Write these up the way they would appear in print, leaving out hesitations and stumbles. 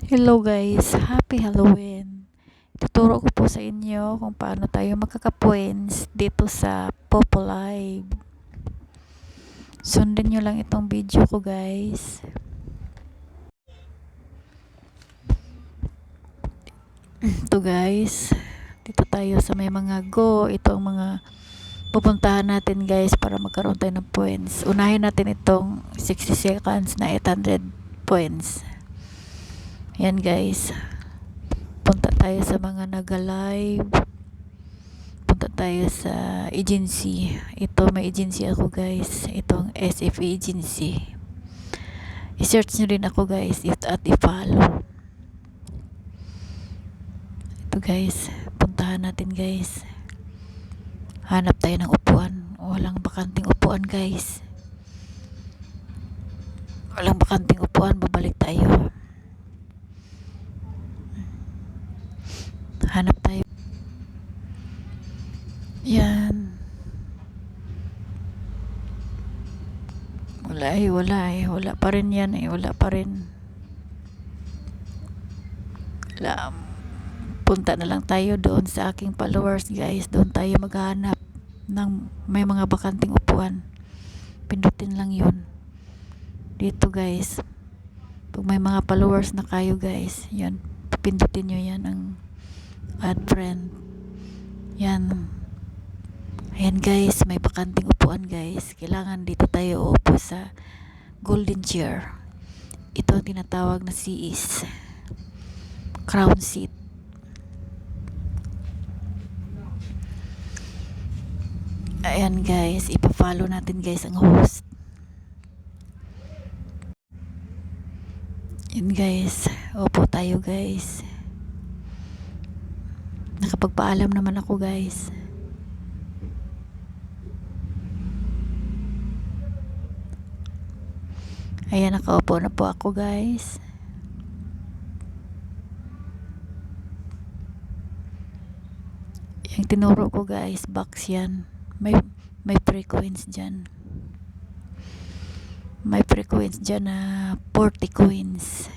Hello guys, happy Halloween. Tuturo ko po sa inyo kung paano tayo magkaka-points dito sa Popo Live. Sundin nyo lang itong video ko guys. Ito guys, dito tayo sa may mga go. Ito ang mga pupuntahan natin guys para magkaroon tayo ng points. Unahin natin itong 60 seconds na 800 points. Yan guys. Punta tayo sa mga naga-live. Punta tayo sa agency. Ito, may agency ako guys. Itong SFA agency. I-search nyo rin ako guys at i-follow. Ito guys, puntahan natin guys. Hanap tayo ng upuan. Walang bakanting upuan guys. Walang bakanting upuan, babalik tayo. Hanap tayo. Yan. Wala pa rin yan wala pa rin. Punta na lang tayo doon sa aking followers guys. Doon tayo maghanap ng may mga bakanting upuan. Pindutin lang yun dito guys. Pag may mga followers na kayo guys, yan, pindutin nyo yan ang add friend. Yan. Ayan guys, may bakanting upuan guys. Kailangan dito tayo uupo sa golden chair. Ito ang tinatawag na CEs, crown seat. Ayan guys, ipa-follow natin guys ang host. Yan guys, upo tayo guys. Nakapagpaalam naman ako guys. Ayan, nakaupo na po ako guys. Yung tinuro ko guys, box yan. May free coins dyan. May free coins dyan na 40 coins.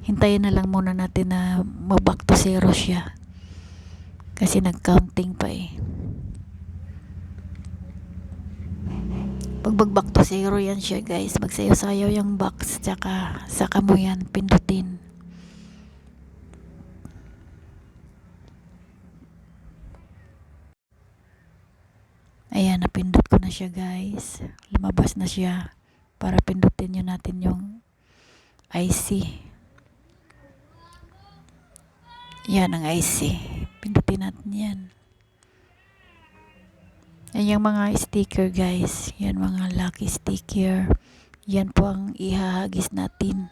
Hintayin na lang muna natin na mag-back to zero siya. Kasi nag-counting pa eh. Pag mag-back to zero yan siya guys, magsayaw-sayaw yung box. Tsaka saka mo yan pindutin. Ayan, napindot ko na siya guys. Lumabas na siya. Para pindutin nyo natin yung IC. Yan ang IC. Pindutin natin yan. Yan yung mga sticker guys. Yan mga lucky sticker. Yan po ang ihahagis natin.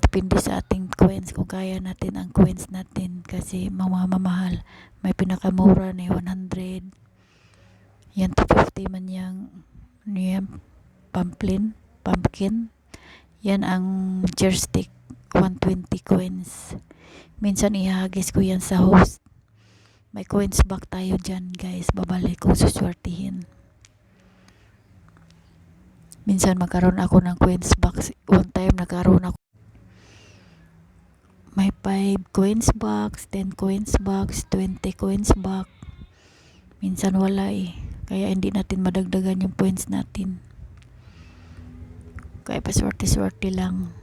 Depende sa ating coins kung kaya natin ang coins natin. Kasi mamamahal. May pinakamura na 100. Yan 250 man yung yan, pumpkin. Yan ang joystick 120 coins. Minsan ihahagis ko yan sa host. May coins back tayo dyan guys. Babalik kung suswertihin. Minsan magkaroon ako ng coins box. One time nagkaroon ako. May 5 coins box, 10 coins box, 20 coins box. Minsan wala eh. Kaya hindi natin madagdagan yung points natin. Kaya paswerte-swerte lang.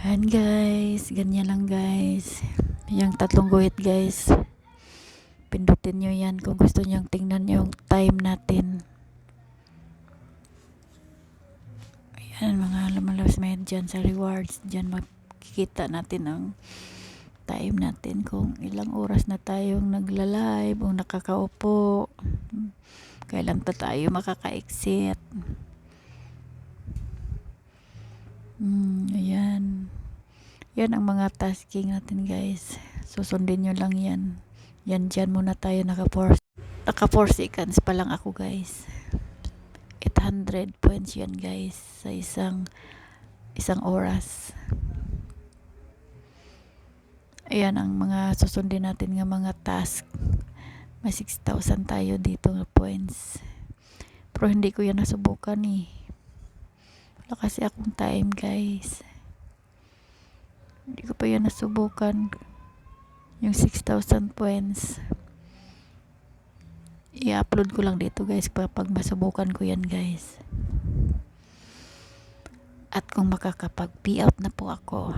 Ayan guys. Ganyan lang guys. Yung tatlong guhit guys. Pindutin nyo yan kung gusto nyo tingnan yung time natin. Ayan, mga lumalabas may dyan sa rewards. Dyan makikita natin ang time natin kung ilang oras na tayong nagla-live o nakakaupo. Kailan pa tayo makaka-exit. Ayan. Yan ang mga tasking natin guys. Susundin nyo lang yan. Yan dyan muna tayo naka 4 seconds pa lang ako guys. 800 points yan guys sa isang oras. Ayan ang mga susundin natin ng mga task. May 6,000 tayo dito na points. Pero hindi ko yan nasubukan eh. Wala kasi akong time guys. Hindi ko pa yan nasubukan. Yung 6,000 points. I-upload ko lang dito guys pag masubukan ko yan guys. At kung makakapag-payout na po ako,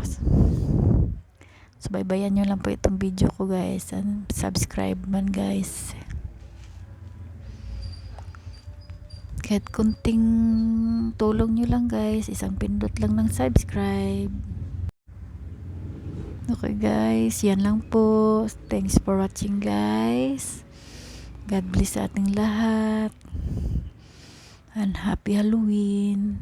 subaybayan nyo lang po itong video ko guys. And subscribe man guys. Kahit kunting tulong nyo lang guys, isang pindot lang ng subscribe. Okay guys, yan lang po. Thanks for watching guys. God bless sa ating lahat. And happy Halloween.